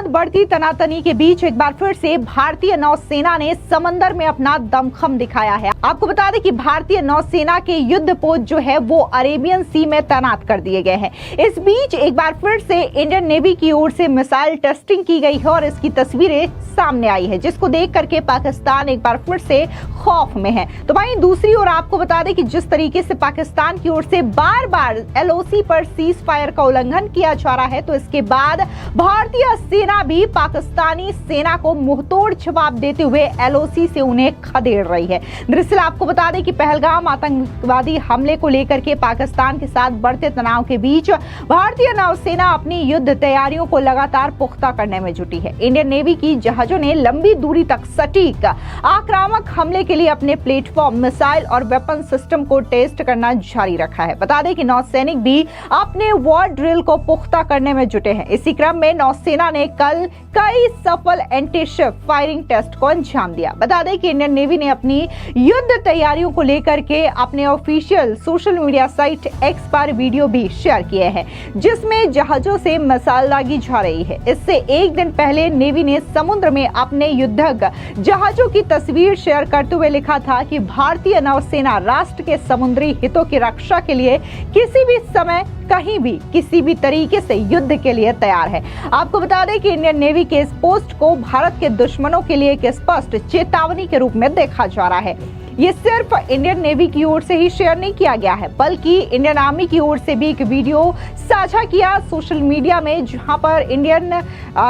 बढ़ती तनातनी के बीच एक बार फिर से भारतीय नौसेना ने समंदर में अपना दमखम दिखाया है। आपको बता दें कि भारतीय नौसेना के युद्धपोत जो है वो अरेबियन सी में तैनात कर दिए गए हैं। इस बीच एक बार फिर से इंडियन नेवी की ओर से मिसाइल टेस्टिंग की गई है और इसकी तस्वीरें सामने आई है, जिसको देख करके पाकिस्तान एक बार फिर से खौफ में है। तो वहीं दूसरी ओर आपको बता दें कि जिस तरीके से पाकिस्तान की ओर से बार बार एलओसी पर सीज फायर का उल्लंघन किया जा रहा है, तो इसके बाद भारतीय सेना भी पाकिस्तानी सेना को मुंहतोड़ जवाब देते हुए एलओसी से उन्हें खदेड़ रही है। दरअसल आपको बता दें कि पहलगाम आतंकवादी हमले को लेकर के पाकिस्तान के साथ बढ़ते तनाव के बीच भारतीय नौसेना अपनी युद्ध तैयारियों को लगातार पुख्ता करने में जुटी है। इंडियन नेवी की जहाजों ने लंबी दूरी तक सटीक आक्रामक हमले के लिए अपने प्लेटफॉर्म, मिसाइल और वेपन सिस्टम को टेस्ट करना जारी रखा है। बता दें कि नौसैनिक भी अपने वॉर ड्रिल को पुख्ता करने में जुटे हैं। इसी क्रम में नौसेना ने कल कई सफल एंटी शिप फायरिंग टेस्ट को अंजाम दिया। बता दें कि इंडियन नेवी ने अपनी युद्ध तैयारियों को लेकर के अपने official social media site x पर वीडियो भी शेयर किए हैं, जिसमें जहाजों से मिसाइल दागी जा रही है। इससे एक दिन पहले नेवी ने समुद्र में अपने युद्धक जहाजों की तस्वीर शेयर करते हुए लिखा था कि भारतीय नौसेना राष्ट्र के समुद्री हितों की रक्षा के लिए किसी भी समय, कहीं भी, किसी भी तरीके से युद्ध के लिए तैयार है। आपको बता दें कि इंडियन नेवी के इस पोस्ट को भारत के दुश्मनों के लिए एक स्पष्ट चेतावनी के रूप में देखा जा रहा है। ये सिर्फ इंडियन नेवी की ओर से ही शेयर नहीं किया गया है, बल्कि इंडियन आर्मी की ओर से भी एक वीडियो साझा किया सोशल मीडिया में, जहां पर इंडियन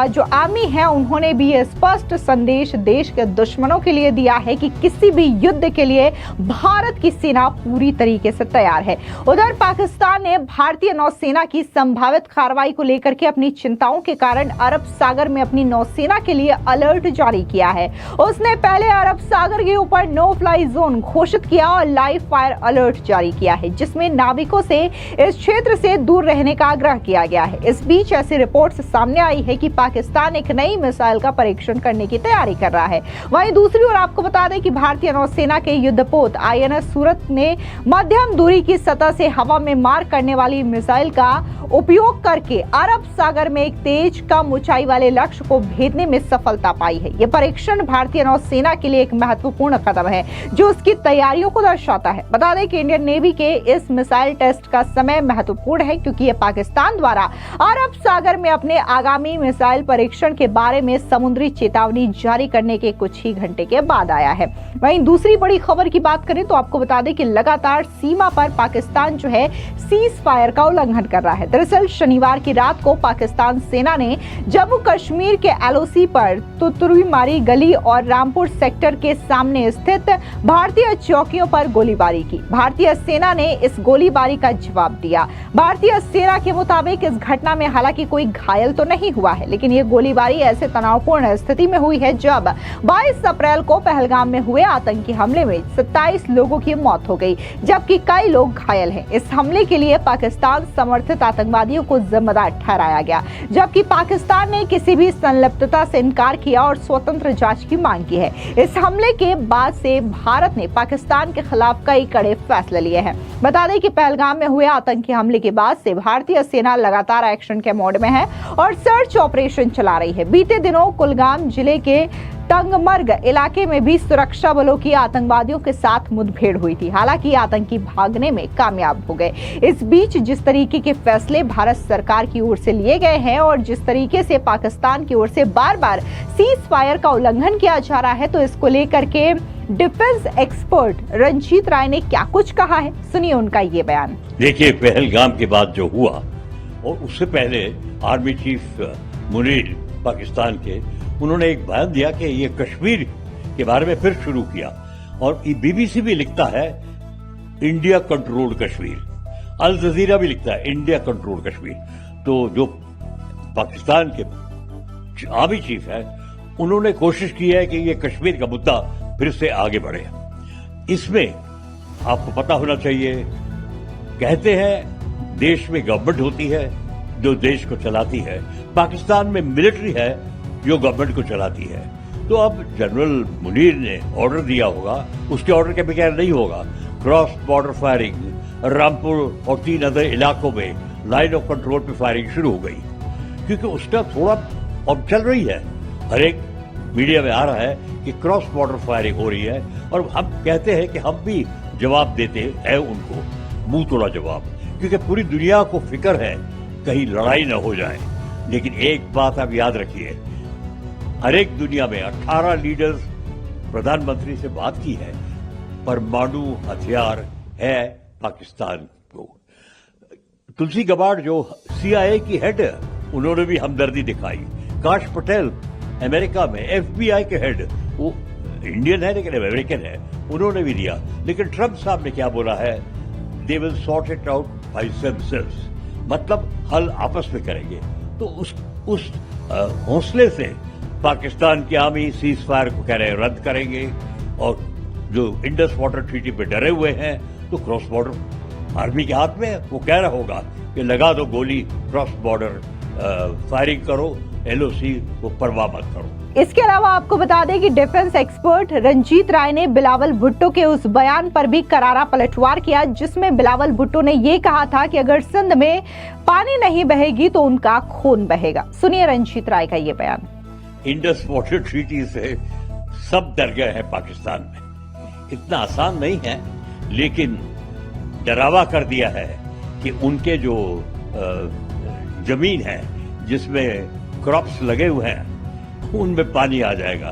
जो आर्मी है उन्होंने भी ये स्पष्ट संदेश देश के दुश्मनों के लिए दिया है कि किसी भी युद्ध के लिए भारत की सेना पूरी तरीके से तैयार है। उधर पाकिस्तान ने भारतीय नौसेना की संभावित कार्रवाई को लेकर के अपनी चिंताओं के कारण अरब सागर में अपनी नौसेना के लिए अलर्ट जारी किया है। उसने पहले अरब सागर के ऊपर नो फ्लाई जोन घोषित किया और लाइव फायर अलर्ट जारी किया है, जिसमें नाविकों से इस क्षेत्र से दूर रहने का आग्रह किया गया है। इस बीच ऐसी रिपोर्ट्स सामने आई है कि पाकिस्तान एक नई मिसाइल का परीक्षण करने की तैयारी कर रहा है। वहीं दूसरी ओर आपको बता दें कि भारतीय नौसेना के युद्धपोत आईएनएस सूरत ने मध्यम दूरी की सतह से हवा में मार करने वाली मिसाइल का उपयोग करके अरब सागर में एक तेज कम ऊंचाई वाले लक्ष्य को भेदने में सफलता पाई है। यह परीक्षण भारतीय नौसेना के लिए एक महत्वपूर्ण कदम है, जो उसकी तैयारियों को दर्शाता है। बता दें कि इंडियन नेवी के इस मिसाइल टेस्ट का समय महत्वपूर्ण है, क्योंकि यह पाकिस्तान द्वारा अरब सागर में अपने आगामी मिसाइल परीक्षण के बारे में समुद्री चेतावनी जारी करने के कुछ ही घंटे के बाद आया है। वहीं दूसरी बड़ी खबर की बात करें तो आपको बता दें कि लगातार सीमा पर पाकिस्तान जो है सीज फायर का उल्लंघन कर रहा है। दरअसल शनिवार की रात को पाकिस्तान सेना ने जम्मू कश्मीर के एलओसी पर तुतुरीमारी गली और रामपुर सेक्टर के सामने स्थित भारतीय चौकियों पर गोलीबारी की। भारतीय सेना ने इस गोलीबारी का जवाब दिया। भारतीय सेना के मुताबिक इस घटना में हालांकि कोई घायल तो नहीं हुआ है, लेकिन ये गोलीबारी ऐसे तनावपूर्ण स्थिति में हुई है जब 22 अप्रैल को पहलगाम में हुए आतंकी हमले में 27 लोगों की मौत हो गई, जबकि कई लोग घायल हैं। इस हमले के लिए पाकिस्तान समर्थित आतंकवादियों को जिम्मेदार ठहराया गया, जबकि पाकिस्तान ने किसी भी संलिप्तता से इनकार किया और स्वतंत्र जांच की मांग की है। इस हमले के बाद से भारत ने पाकिस्तान के खिलाफ कई कड़े फैसले लिए हैं। बता दें कि पहलगाम में हुए आतंकी हमले के बाद से भारतीय सेना लगातार एक्शन के मोड में है और सर्च ऑपरेशन चला रही है। बीते दिनों कुलगाम जिले के तंगमर्ग इलाके में भी सुरक्षा बलों की आतंकवादियों के साथ मुठभेड़ हुई थी। हालांकि आतंकी भागने में कामयाब हो गए। इस बीच जिस तरीके के फैसले भारत सरकार की ओर से लिए गए हैं और जिस तरीके से पाकिस्तान की ओर से बार बार सीज फायर का उल्लंघन किया जा रहा है, तो इसको लेकर के डिफेंस एक्सपर्ट रंजीत राय ने क्या कुछ कहा है, सुनिए उनका ये बयान। देखिए, पहलगाम के बाद जो हुआ और उससे पहले आर्मी चीफ मुनीर पाकिस्तान के, उन्होंने एक बयान दिया कि ये कश्मीर के बारे में फिर शुरू किया और बीबीसी भी लिखता है इंडिया कंट्रोल्ड कश्मीर, अल जजीरा भी लिखता है इंडिया कंट्रोल्ड कश्मीर। तो जो पाकिस्तान के आर्मी चीफ है, उन्होंने कोशिश की है कि ये कश्मीर का मुद्दा फिर से आगे बढ़े। इसमें आपको पता होना चाहिए, कहते हैं देश में गवर्नमेंट होती है जो देश को चलाती है, पाकिस्तान में मिलिट्री है जो गवर्नमेंट को चलाती है। तो अब जनरल मुनीर ने ऑर्डर दिया होगा, उसके ऑर्डर के बगैर नहीं होगा। क्रॉस बॉर्डर फायरिंग रामपुर और 3 अदर इलाकों में लाइन ऑफ कंट्रोल पे फायरिंग शुरू हो गई, क्योंकि उसका थोड़ा और चल रही है। हर एक मीडिया में आ रहा है कि क्रॉस बॉर्डर फायरिंग हो रही है और हम कहते हैं कि हम भी जवाब देते हैं उनको, मुंह तोड़ा जवाब, क्योंकि पूरी दुनिया को फिक्र है कहीं लड़ाई न हो जाए। लेकिन एक बात आप याद रखिए, हर एक दुनिया में 18 लीडर्स प्रधानमंत्री से बात की है, परमाणु हथियार है पाकिस्तान को। तुलसी गबार्ड जो CIA की हेड है, उन्होंने भी हमदर्दी दिखाई। काश पटेल अमेरिका में FBI के हेड, वो इंडियन है लेकिन अमेरिकन है, उन्होंने भी दिया। लेकिन ट्रंप साहब ने क्या बोला है, they will sort it out by themselves, मतलब हल आपस में करेंगे। तो उस हौसले से पाकिस्तान की आर्मी सीज फायर को कह रहे हैं रद्द करेंगे, और जो इंडस वाटर ट्रीटी पे डरे हुए हैं, तो क्रॉस बॉर्डर आर्मी के हाथ में वो कह रहा होगा कि लगा दो गोली, क्रॉस बॉर्डर फायरिंग करो, LOC को परवाह मत करो। इसके अलावा आपको बता दें कि डिफेंस एक्सपर्ट रंजीत राय ने बिलावल भुट्टो के उस बयान पर भी करारा पलटवार किया, जिसमें बिलावल भुट्टो ने ये कहा था कि अगर सिंध में पानी नहीं बहेगी तो उनका खून बहेगा। सुनिए रंजीत राय का ये बयान। इंडस वाटर ट्रीटी से सब डर गए हैं पाकिस्तान में। इतना आसान नहीं है, लेकिन डरावा कर दिया है कि उनके जो जमीन है जिसमें क्रॉप्स लगे हुए हैं, उनमें पानी आ जाएगा।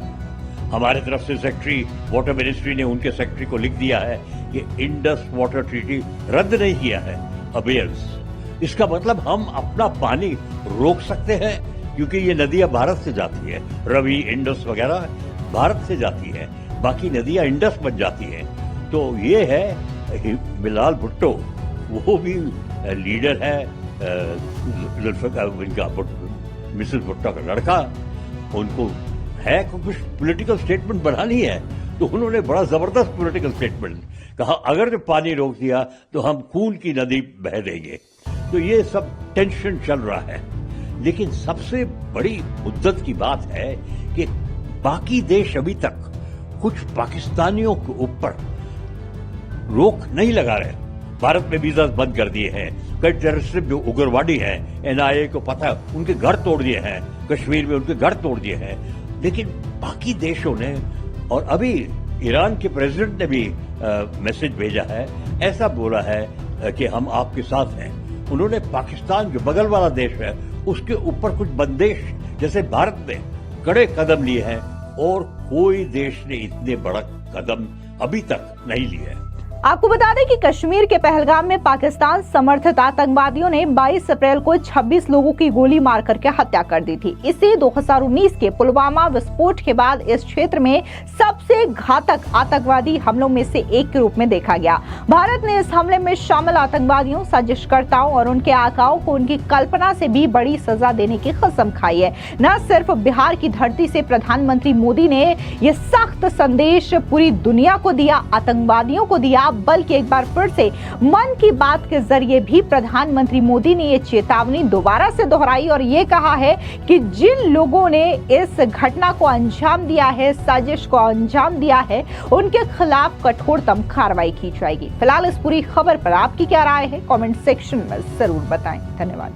हमारे तरफ से सेक्रेटरी वाटर मिनिस्ट्री ने उनके सेक्रेटरी को लिख दिया है कि इंडस वाटर ट्रीटी रद्द नहीं किया है, अबेयर्स। इसका मतलब हम अपना पानी रोक सकते हैं, क्योंकि ये नदियां भारत से जाती है, रवि, इंडस वगैरह भारत से जाती है, बाकी नदियां इंडस बन जाती हैं। तो ये है बिलावल भुट्टो, वो भी लीडर है, इनका मिसेस भुट्टो का लड़का, उनको है कुछ पॉलिटिकल स्टेटमेंट बनानी है, तो उन्होंने बड़ा जबरदस्त पॉलिटिकल स्टेटमेंट कहा, अगर जो पानी रोक दिया तो हम खून की नदी बह देंगे। तो ये सब टेंशन चल रहा है। लेकिन सबसे बड़ी मुद्दत की बात है कि बाकी देश अभी तक कुछ पाकिस्तानियों के ऊपर रोक नहीं लगा रहे। भारत में वीजा बंद कर दिए हैं, कई टेररिस्ट जो उग्रवादी हैं, NIA को पता है, उनके घर तोड़ दिए हैं, कश्मीर में उनके घर तोड़ दिए हैं। लेकिन बाकी देशों ने, और अभी ईरान के प्रेसिडेंट ने भी मैसेज भेजा है, ऐसा बोला है कि हम आपके साथ हैं। उन्होंने पाकिस्तान जो बगल वाला देश है उसके ऊपर कुछ बंदिश जैसे भारत ने कड़े कदम लिए हैं, और कोई देश ने इतने बड़ा कदम अभी तक नहीं लिए हैं। आपको बता दें कि कश्मीर के पहलगाम में पाकिस्तान समर्थित आतंकवादियों ने 22 अप्रैल को 26 लोगों की गोली मार करके हत्या कर दी थी। इसे 2019 के पुलवामा विस्फोट के बाद इस क्षेत्र में सबसे घातक आतंकवादी हमलों में से एक के रूप में देखा गया। भारत ने इस हमले में शामिल आतंकवादियों, साजिशकर्ताओं और उनके आकाओं को उनकी कल्पना से भी बड़ी सजा देने की कसम खाई है। न सिर्फ बिहार की धरती से प्रधानमंत्री मोदी ने यह सख्त संदेश पूरी दुनिया को दिया, आतंकवादियों को दिया, बल्कि एक बार फिर से मन की बात के जरिए भी प्रधानमंत्री मोदी ने ये चेतावनी दोबारा से दोहराई और ये कहा है कि जिन लोगों ने इस घटना को अंजाम दिया है, साजिश को अंजाम दिया है, उनके खिलाफ कठोरतम कार्रवाई की जाएगी। फिलहाल इस पूरी खबर पर आपकी क्या राय है, कमेंट सेक्शन में जरूर बताएं। धन्यवाद।